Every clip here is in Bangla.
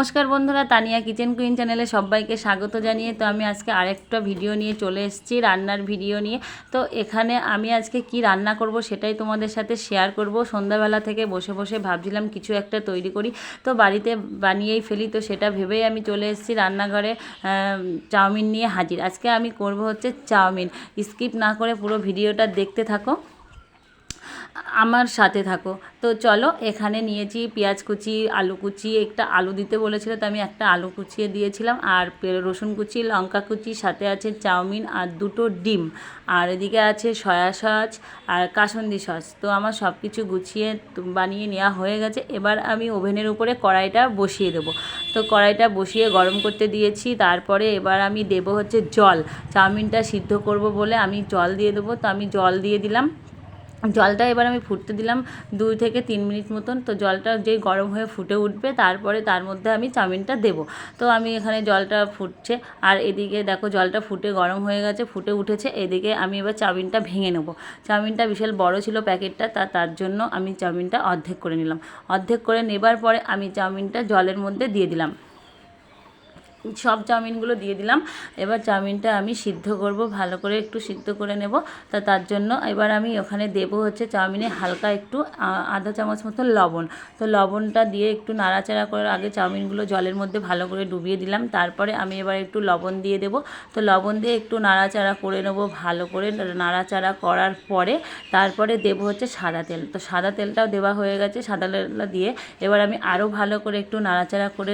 নমস্কার বন্ধুরা, তানিয়া কিচেন কুইন চ্যানেলে সবাইকে স্বাগত জানিয়ে তো আমি আজকে আরেকটা ভিডিও নিয়ে চলে এসেছি, রান্নার ভিডিও নিয়ে। তো এখানে আমি আজকে কি রান্না করব সেটাই তোমাদের সাথে শেয়ার করব। সন্ধ্যাবেলা থেকে বসে বসে ভাবছিলাম কিছু একটা তৈরি করি, তো বাড়িতে বানিয়েই ফেলি। তো সেটা ভেবেই আমি চলে এসেছি রান্নাঘরে, চাউমিন নিয়ে হাজির। আজকে আমি করব হচ্ছে চাউমিন। স্কিপ না করে পুরো ভিডিওটা দেখতে থাকো, আমার সাথে থাকো। তো চলো, এখানে নিয়েছি পেঁয়াজ কুচি, আলু কুচি, একটা আলু দিতে বলেছিল তো আমি একটা আলু কুচিয়ে দিয়েছিলাম, আর রসুন কুচি, লঙ্কা কুচি, সাথে আছে চাউমিন আর দুটো ডিম, আর এদিকে আছে সয়া সস আর কাসুন্দি সস। তো আমার সব কিছু গুছিয়ে বানিয়ে নেওয়া হয়ে গেছে। এবার আমি ওভেনের উপরে কড়াইটা বসিয়ে দেবো। তো কড়াইটা বসিয়ে গরম করতে দিয়েছি। তারপরে এবার আমি দেবো হচ্ছে জল। চাউমিনটা সিদ্ধ করব বলে আমি জল দিয়ে দেবো। তো আমি জল দিয়ে দিলাম। জলটা এবার আমি ফুটতে দিলাম 2 থেকে 3 মিনিট মতন। তো জলটা যেই গরম হয়ে ফুটে উঠবে, তারপরে তার মধ্যে আমি চাউমিনটা দেবো। তো আমি এখানে জলটা ফুটছে, আর এদিকে দেখো জলটা ফুটে গরম হয়ে গেছে, ফুটে উঠেছে। এদিকে আমি এবার চাউমিনটা ভেঙে নেব। চাউমিনটা বিশাল বড় ছিল প্যাকেটটা, তার জন্য আমি চাউমিনটা অর্ধেক করে নিলাম। অর্ধেক করে নেবার পরে আমি চাউমিনটা জলের মধ্যে দিয়ে দিলাম। সব চাউমিনগুলো দিয়ে দিলাম। এবার চাউমিনটা আমি সিদ্ধ করব, ভালো করে একটু সিদ্ধ করে নেব। তার জন্য এবার আমি ওখানে দেবো হচ্ছে চাউমিনে হালকা একটু আধা চামচ মতো লবণ। তো লবণটা দিয়ে একটু নাড়াচাড়া করে, আগে চাউমিনগুলো জলের মধ্যে ভালো করে ডুবিয়ে দিলাম, তারপরে আমি এবার একটু লবণ দিয়ে দেবো। তো লবণ দিয়ে একটু নাড়াচাড়া করে নেব। ভালো করে নাড়াচাড়া করার পরে তারপরে দেবো হচ্ছে সাদা তেল। তো সাদা তেলটাও দেওয়া হয়ে গেছে। সাদা তেলটা দিয়ে এবার আমি আরও ভালো করে একটু নাড়াচাড়া করে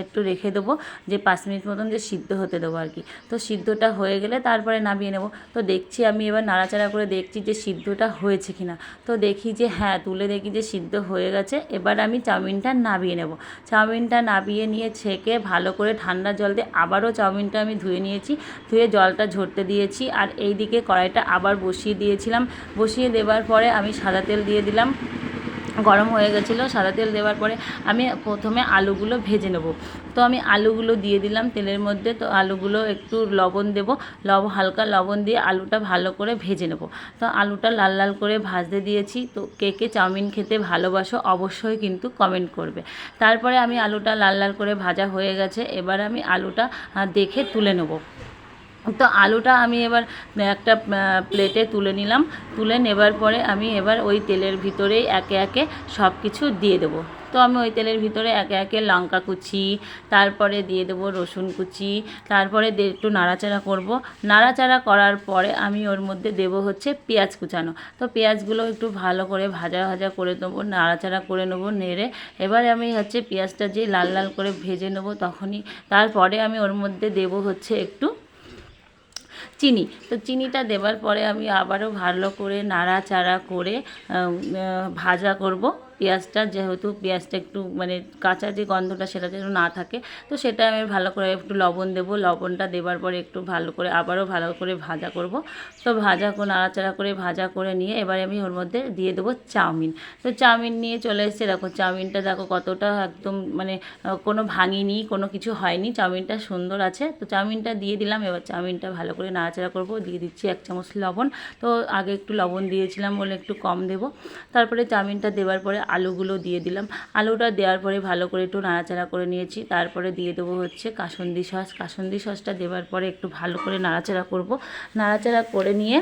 একটু রেখে দেবো, যে 5 মিনিট মতন যে সিদ্ধ হতে দেবো আর কি। তো সিদ্ধটা হয়ে গেলে তারপরে নামিয়ে নেব। তো দেখছি আমি এবার নাড়াচাড়া করে দেখছি যে সিদ্ধটা হয়েছে কিনা। তো দেখি যে হ্যাঁ, তুলে দেখি যে সিদ্ধ হয়ে গেছে। এবার আমি চাউমিনটা নামিয়ে নেব। চাউমিনটা নামিয়ে নিয়ে ছেঁকে ভালো করে ঠান্ডা জল দিয়ে আবারও চাউমিনটা আমি ধুয়ে নিয়েছি, ধুয়ে জলটা ঝরতে দিয়েছি। আর এই দিকে কড়াইটা আবার বসিয়ে দিয়েছিলাম। বসিয়ে দেওয়ার পরে আমি সাদা তেল দিয়ে দিলাম। গরম হয়ে গেছিলো। সাদা তেল দেওয়ার পরে আমি প্রথমে আলুগুলো ভেজে নেব। তো আমি আলুগুলো দিয়ে দিলাম তেলের মধ্যে। তো আলুগুলো একটু লবণ দেব, হালকা লবণ দিয়ে আলুটা ভালো করে ভেজে নেব। তো আলুটা লাল লাল করে ভাজতে দিয়েছি। তো কে কে চাউমিন খেতে ভালোবাসো অবশ্যই কিন্তু কমেন্ট করবে। তারপরে আমি আলুটা লাল লাল করে ভাজা হয়ে গেছে। এবার আমি আলুটা দেখে তুলে নেব। তো আলুটা আমি এবার একটা প্লেটে তুলে নিলাম। তুলে নেবার পরে আমি এবার ওই তেলের ভিতরেই একে একে সব কিছু দিয়ে দেবো। তো আমি ওই তেলের ভিতরে একে একে লঙ্কা কুচি, তারপরে দিয়ে দেবো রসুন কুচি, তারপরে একটু নাড়াচাড়া করব। নাড়াচাড়া করার পরে আমি ওর মধ্যে দেবো হচ্ছে পেঁয়াজ কুচানো। তো পেঁয়াজগুলো একটু ভালো করে ভাজা ভাজা করে নেবো, নাড়াচাড়া করে নেবো নেড়ে। এবারে আমি হচ্ছে পেঁয়াজটা যে লাল লাল করে ভেজে নেবো তখনই, তারপরে আমি ওর মধ্যে দেবো হচ্ছে একটু চিনি। তো চিনিটা দেওয়ার পরে আমি আবারও ভালো করে নাড়াচাড়া করে ভাজা করব পেঁয়াজটা, যেহেতু পেঁয়াজটা একটু মানে কাঁচা যে গন্ধটা সেটা যেন না থাকে। তো সেটা আমি ভালো করে একটু লবণ দেবো। লবণটা দেওয়ার পরে একটু ভালো করে আবারও ভালো করে ভাজা করব। তো নাড়াচাড়া করে ভাজা করে নিয়ে এবারে আমি ওর মধ্যে দিয়ে দেবো চাউমিন। তো চাউমিন নিয়ে চলে এসেছে। দেখো চাউমিনটা দেখো কতটা একদম মানে কোনো ভাঙিনি, কোনো কিছু হয়নি, চাউমিনটা সুন্দর আছে। তো চাউমিনটা দিয়ে দিলাম। এবার চাউমিনটা ভালো করে নাড়াচাড়া করব। দিয়ে দিচ্ছি 1 চামচ লবণ। তো আগে একটু লবণ দিয়েছিলাম বলে একটু কম দেব। তারপরে চাউমিনটা দেওয়ার পরে আলুগুলো দিয়ে দিলাম। আলুটা দেওয়ার পরে ভালো করে একটু নাড়াচাড়া করে নিয়েছি। তারপরে দিয়ে দেবো হচ্ছে কাসুন্দি সস। কাসুন্দি সসটা দেওয়ার পরে একটু ভালো করে নাড়াচাড়া করব। নাড়াচাড়া করে নিয়ে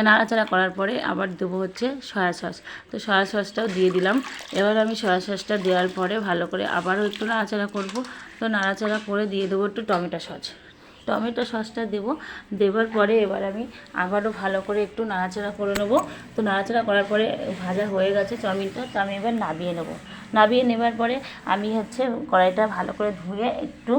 নাড়াচাড়া করার পরে আবার দেবো হচ্ছে সয়া সস। তো সয়া সসটাও দিয়ে দিলাম। এবার আমি সয়া সসটা দেওয়ার পরে ভালো করে আবারও একটু নাড়াচাড়া করব। তো নাড়াচাড়া করে দিয়ে দেবো একটু টমেটো সস। টমেটো সসটা দেওয়ার পরে এবার আমি আবারও ভালো করে একটু নাড়াচাড়া করে নেব। তো নাড়াচাড়া করার পরে ভাজা হয়ে গেছে চাউমিনটা। তো আমি এবার নামিয়ে নেব। নামিয়ে নেবার পরে আমি হচ্ছে কড়াইটা ভালো করে ধুয়ে একটু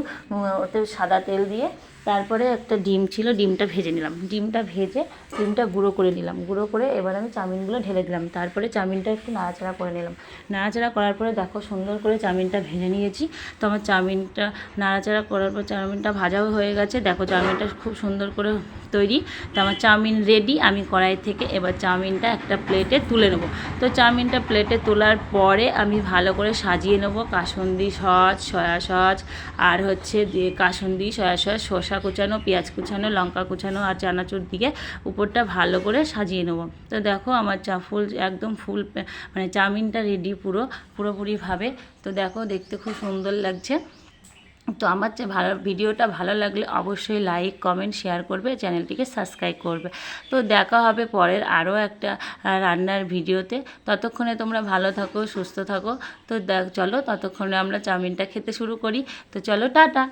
ওতে সাদা তেল দিয়ে তারপরে একটা ডিম ছিল, ডিমটা ভেজে নিলাম। ডিমটা গুঁড়ো করে নিলাম। গুঁড়ো করে এবার আমি চাউমিনগুলো ঢেলে দিলাম। তারপরে চাউমিনটা একটু নাড়াচাড়া করে নিলাম। নাড়াচাড়া করার পরে দেখো সুন্দর করে চাউমিনটা ভেজে নিয়েছি। তো আমার চাউমিনটা নাড়াচাড়া করার পর চাউমিনটা ভাজাও হয়ে গেছে। দেখো চাউমিনটা খুব সুন্দর করে তৈরি। তো আমার চাউমিন রেডি। আমি কড়াই থেকে এবার চাউমিনটা একটা প্লেটে তুলে নেব। তো চাউমিনটা প্লেটে তোলার পরে আমি ভালো করে সাজিয়ে নেব কাসুন্দি সস, সয়া সস, আর হচ্ছে কাসুন্দি, সয়া সস, শসা কুচানো, পেঁয়াজ কুচানো, লঙ্কা কুচানো আর চানাচুর দিয়ে উপরটা ভালো করে সাজিয়ে নেব। তো দেখো আমার একদম ফুল মানে চাউমিনটা রেডি পুরোপুরিভাবে। তো দেখো দেখতে খুব সুন্দর লাগছে। তো আমার ভিডিওটা ভালো লাগলে অবশ্যই লাইক, কমেন্ট, শেয়ার করবে, চ্যানেলটিকে সাবস্ক্রাইব করবে। তো দেখা হবে পরের আরও একটা রান্নার ভিডিওতে। ততক্ষণে তোমরা ভালো থাকো, সুস্থ থাকো। তো চলো ততক্ষণে আমরা চাউমিনটা খেতে শুরু করি। তো চলো টাটা।